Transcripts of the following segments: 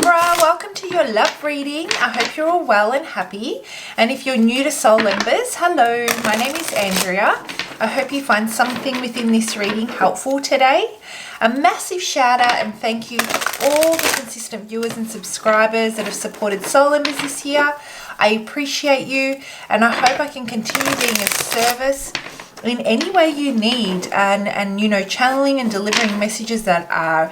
Libra, welcome to your love reading. I hope you're all well and happy. And if you're new to Soul Embers, hello, my name is Andrea. I hope you find something within this reading helpful today. A massive shout out and thank you to all the consistent viewers and subscribers that have supported Soul Embers this year. I appreciate you and I hope I can continue being of service in any way you need and you know, channeling and delivering messages that are,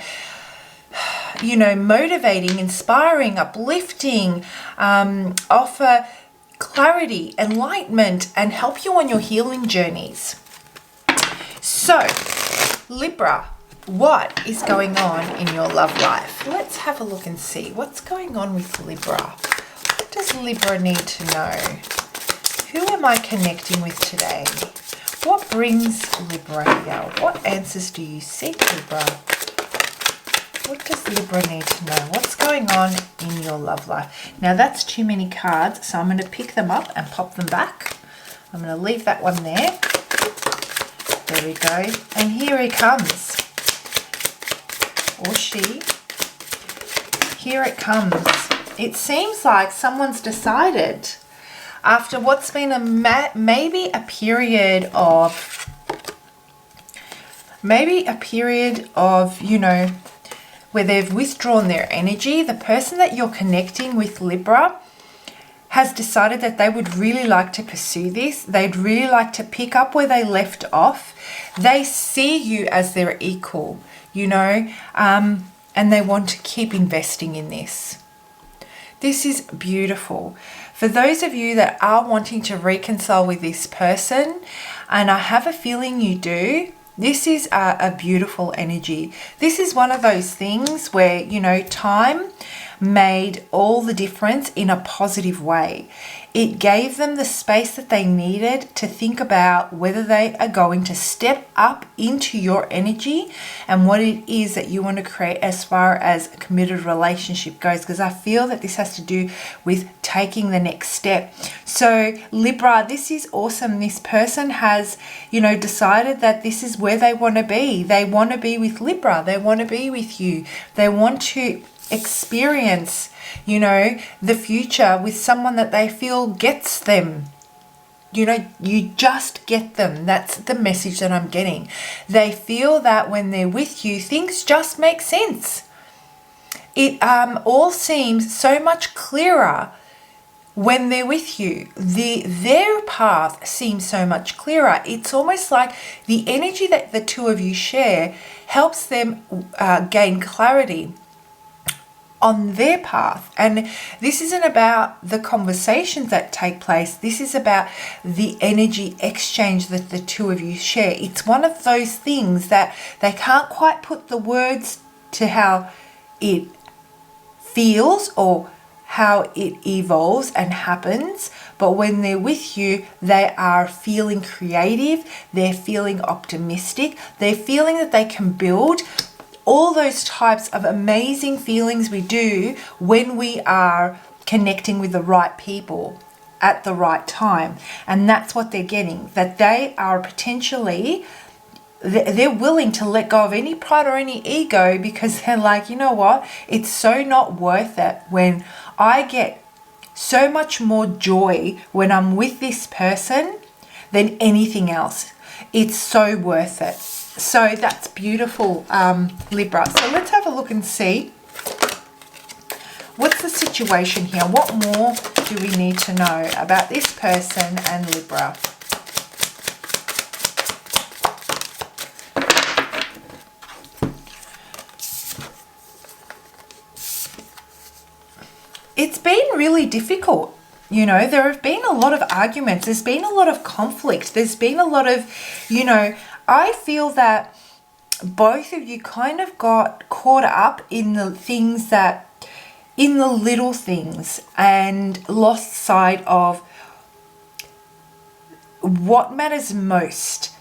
you know, motivating, inspiring, uplifting, offer clarity, enlightenment, and help you on your healing journeys. So, Libra, what is going on in your love life? Let's have a look and see what's going on with Libra. What does Libra need to know? Who am I connecting with today? What brings Libra here? What answers do you seek, Libra? What does Libra need to know? What's going on in your love life? Now that's too many cards, so I'm going to pick them up and pop them back. I'm going to leave that one there. There we go. And here he comes. Or she. Here it comes. It seems like someone's decided after what's been maybe a period of, you know, where they've withdrawn their energy. The person that you're connecting with, Libra, has decided that they would really like to pursue this. They'd really like to pick up where they left off. They see you as their equal, you know, and they want to keep investing in this. This is beautiful. For those of you that are wanting to reconcile with this person, and I have a feeling you do, this is a beautiful energy. This is one of those things where, you know, time made all the difference in a positive way. It gave them the space that they needed to think about whether they are going to step up into your energy and what it is that you want to create as far as a committed relationship goes, because I feel that this has to do with taking the next step. So Libra, this is awesome. This person has, you know, decided that this is where they want to be. They want to be with Libra. They want to be with you. They want to experience, you know, the future with someone that they feel gets them. You know, you just get them. That's the message that I'm getting. They feel that when they're with you, things just make sense. It all seems so much clearer when they're with you. Their path seems so much clearer. It's almost like the energy that the two of you share helps them gain clarity on their path. And this isn't about the conversations that take place. This is about the energy exchange that the two of you share. It's one of those things that they can't quite put the words to how it feels or how it evolves and happens, but when they're with you, they are feeling creative, they're feeling optimistic, they're feeling that they can build. All those types of amazing feelings we do when we are connecting with the right people at the right time. And that's what they're getting, that they are potentially, they're willing to let go of any pride or any ego because they're like, you know what, it's so not worth it when I get so much more joy when I'm with this person than anything else. It's so worth it. So that's beautiful, Libra. So let's have a look and see what's the situation here. What more do we need to know about this person and Libra? It's been really difficult. You know, there have been a lot of arguments. There's been a lot of conflict. There's been a lot of, you know, I feel that both of you kind of got caught up in the things that, in the little things, and lost sight of what matters most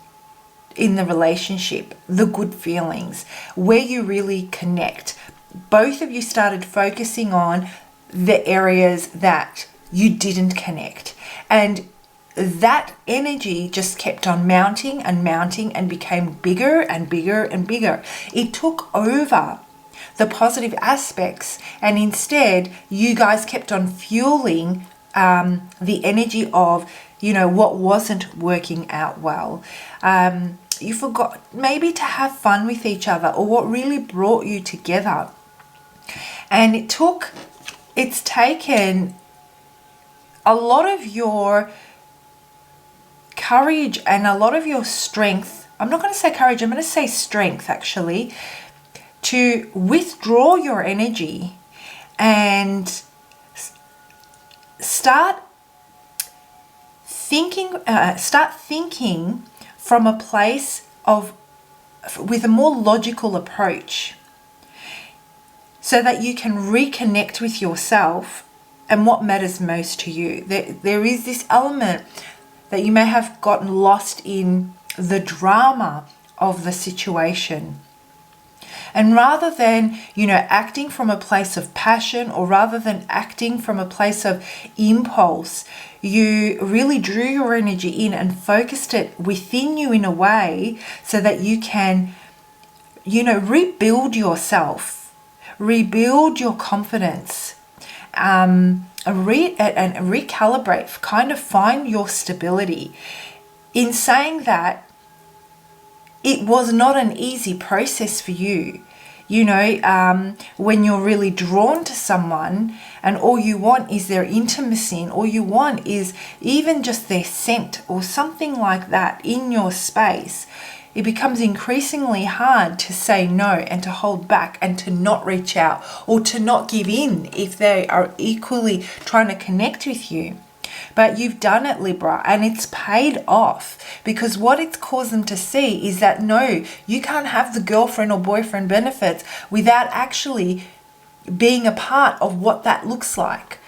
in the relationship, the good feelings, where you really connect. Both of you started focusing on the areas that you didn't connect, and that energy just kept on mounting and mounting and became bigger and bigger and bigger. It took over. the positive aspects, and instead you guys kept on fueling the energy of, you know, what wasn't working out well. You forgot maybe to have fun with each other, or what really brought you together. And it's taken a lot of your courage and a lot of your strength. I'm not going to say courage, I'm going to say strength actually, to withdraw your energy and start thinking from a place of, with a more logical approach, so that you can reconnect with yourself and what matters most to you. There is this element that you may have gotten lost in the drama of the situation. And rather than, you know, acting from a place of passion, or rather than acting from a place of impulse, you really drew your energy in and focused it within you in a way so that you can, you know, rebuild yourself, rebuild your confidence, and recalibrate, kind of find your stability. In saying that, it was not an easy process for you. You know, when you're really drawn to someone and all you want is their intimacy, and all you want is even just their scent or something like that in your space, it becomes increasingly hard to say no and to hold back and to not reach out or to not give in if they are equally trying to connect with you. But you've done it, Libra, and it's paid off, because what it's caused them to see is that no, you can't have the girlfriend or boyfriend benefits without actually being a part of what that looks like.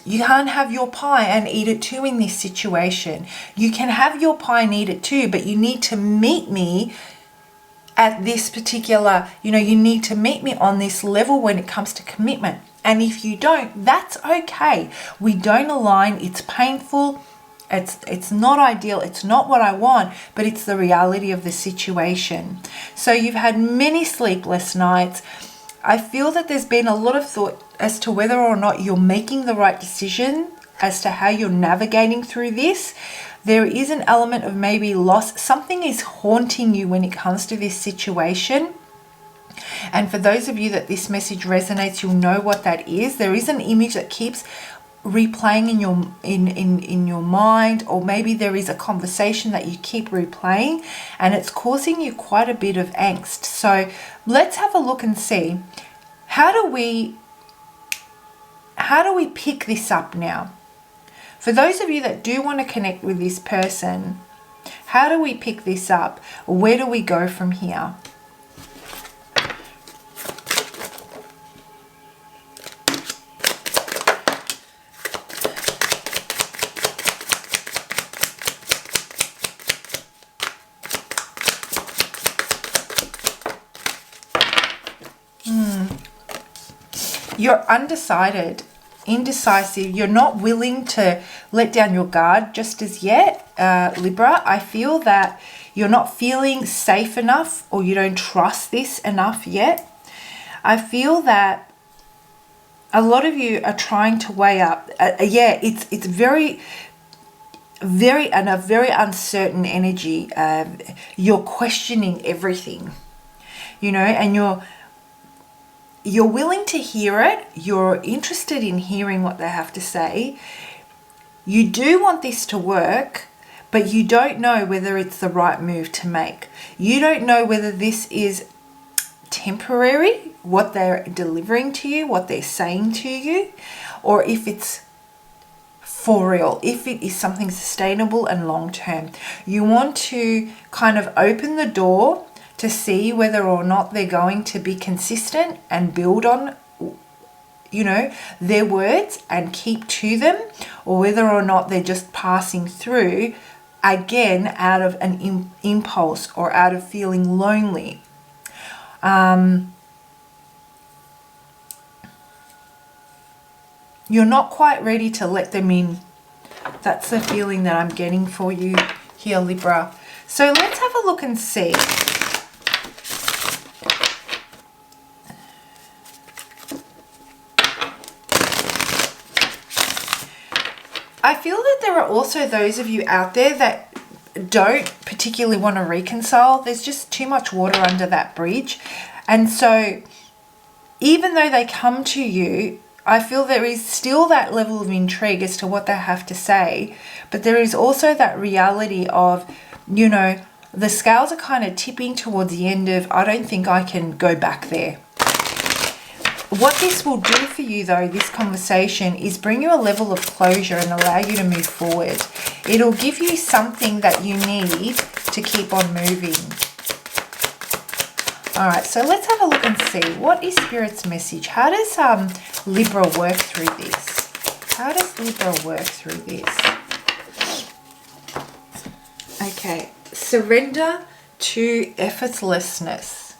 You can't have your pie and eat it too in this situation. You can have your pie and eat it too, but you need to meet me at this particular, you know, you need to meet me on this level when it comes to commitment. And if you don't, that's okay. We don't align. It's painful. It's not ideal. It's not what I want, but it's the reality of the situation. So you've had many sleepless nights. I feel that there's been a lot of thought as to whether or not you're making the right decision as to how you're navigating through this. There is an element of maybe loss. Something is haunting you when it comes to this situation. And for those of you that this message resonates, you'll know what that is. There is an image that keeps replaying in your mind, or maybe there is a conversation that you keep replaying and it's causing you quite a bit of angst. So let's have a look and see, how do we pick this up now? For those of you that do want to connect with this person, how do we pick this up? Where do we go from here? You're undecided, indecisive. You're not willing to let down your guard just as yet, Libra. I feel that you're not feeling safe enough, or you don't trust this enough yet. I feel that a lot of you are trying to weigh up. It's very and a very uncertain energy. You're questioning everything, you know, and you're willing to hear it. You're interested in hearing what they have to say. You do want this to work, but you don't know whether it's the right move to make. You don't know whether this is temporary, what they're delivering to you, what they're saying to you, or if it's for real, if it is something sustainable and long term. You want to kind of open the door to see whether or not they're going to be consistent and build on, you know, their words and keep to them, or whether or not they're just passing through, again, out of an impulse or out of feeling lonely. You're not quite ready to let them in. That's the feeling that I'm getting for you here, Libra. So let's have a look and see. I feel that there are also those of you out there that don't particularly want to reconcile. There's just too much water under that bridge. And so even though they come to you, I feel there is still that level of intrigue as to what they have to say. But there is also that reality of, you know, the scales are kind of tipping towards the end of, I don't think I can go back there. What this will do for you, though, this conversation, is bring you a level of closure and allow you to move forward. It'll give you something that you need to keep on moving. All right, so let's have a look and see. What is Spirit's message? How does Libra work through this? How does Libra work through this? Okay, surrender to effortlessness.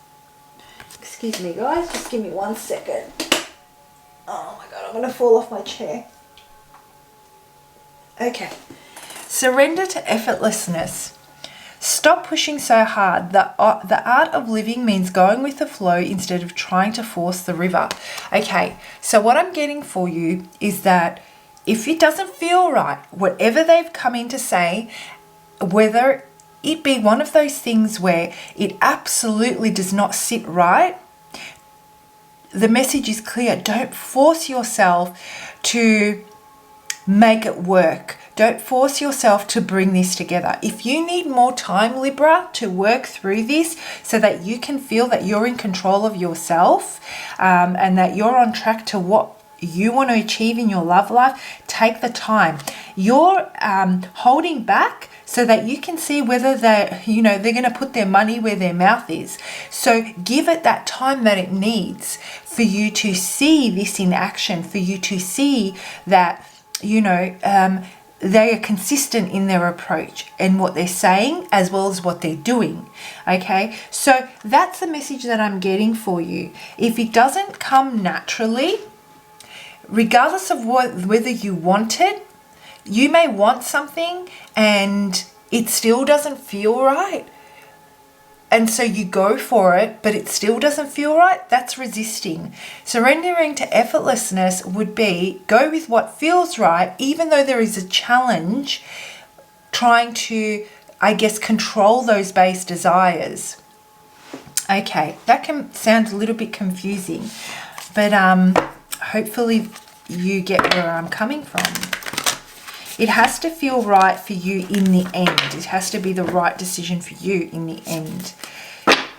Excuse me, guys. Just give me 1 second. Oh my God, I'm going to fall off my chair. Okay. Surrender to effortlessness. Stop pushing so hard. The art of living means going with the flow instead of trying to force the river. Okay, so what I'm getting for you is that if it doesn't feel right, whatever they've come in to say, whether it be one of those things where it absolutely does not sit right, the message is clear. Don't force yourself to make it work. Don't force yourself to bring this together. If you need more time, Libra, to work through this so that you can feel that you're in control of yourself and that you're on track to what you want to achieve in your love life, take the time. You're holding back so that you can see whether they're going to put their money where their mouth is. So give it that time that it needs for you to see this in action, for you to see that, they are consistent in their approach and what they're saying as well as what they're doing. Okay, so that's the message that I'm getting for you. If it doesn't come naturally, regardless of whether you want it, you may want something and it still doesn't feel right. And so you go for it, but it still doesn't feel right. That's resisting. Surrendering to effortlessness would be go with what feels right, even though there is a challenge trying to, control those base desires. Okay, that can sound a little bit confusing, but hopefully you get where I'm coming from. It has to feel right for you in the end. It has to be the right decision for you in the end.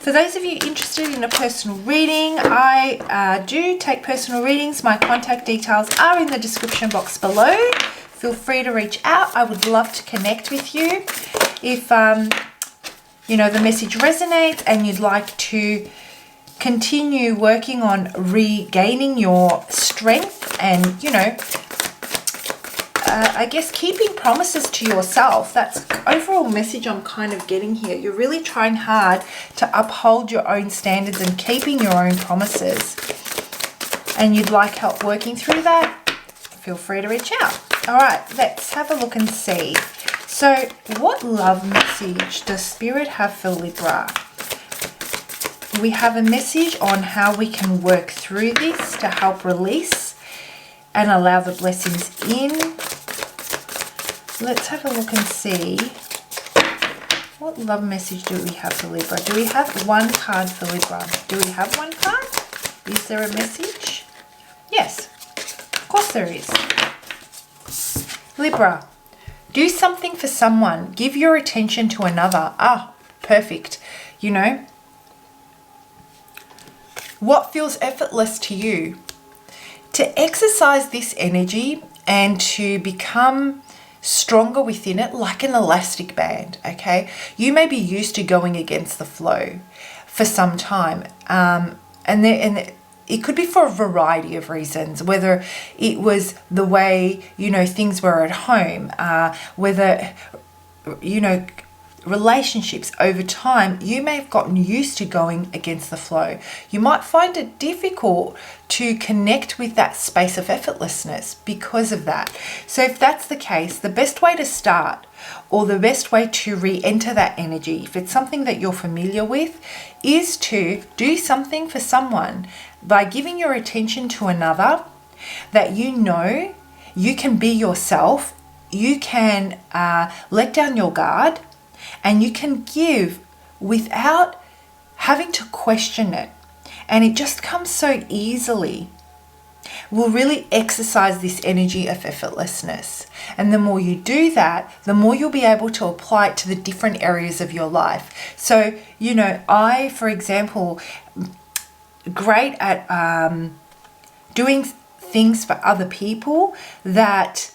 For those of you interested in a personal reading, I do take personal readings. My contact details are in the description box below. Feel free to reach out. I would love to connect with you. If, the message resonates and you'd like to continue working on regaining your strength and, keeping promises to yourself. That's the overall message I'm kind of getting here. You're really trying hard to uphold your own standards and keeping your own promises. And you'd like help working through that? Feel free to reach out. All right, let's have a look and see. So what love message does Spirit have for Libra? We have a message on how we can work through this to help release and allow the blessings in. Let's have a look and see. What love message do we have for Libra? Do we have one card for Libra? Do we have one card? Is there a message? Yes, of course there is. Libra, do something for someone. Give your attention to another. Ah, perfect. What feels effortless to you? To exercise this energy and to become stronger within it like an elastic band, okay? You may be used to going against the flow for some time. And it could be for a variety of reasons, whether it was the way, things were at home, whether, relationships over time, you may have gotten used to going against the flow. You might find it difficult to connect with that space of effortlessness because of that. So if that's the case, the best way to start or the best way to re-enter that energy, if it's something that you're familiar with, is to do something for someone by giving your attention to another that you can be yourself you can let down your guard, and you can give without having to question it. And it just comes so easily. We'll really exercise this energy of effortlessness. And the more you do that, the more you'll be able to apply it to the different areas of your life. So, you know, I, for example, great at doing things for other people that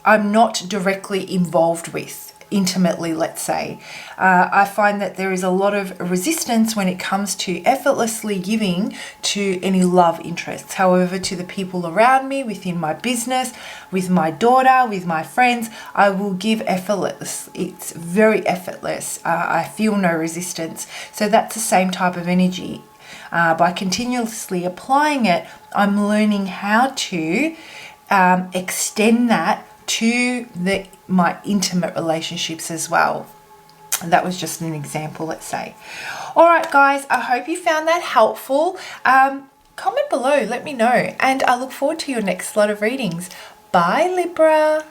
I'm not directly involved with intimately, let's say. I find that there is a lot of resistance when it comes to effortlessly giving to any love interests. However, to the people around me, within my business, with my daughter, with my friends, I will give effortless. It's very effortless. I feel no resistance. So that's the same type of energy. By continuously applying it, I'm learning how to extend that to my intimate relationships as well. And that was just an example, let's say. All right, guys, I hope you found that helpful. Comment below, let me know, and I look forward to your next lot of readings. Bye, Libra.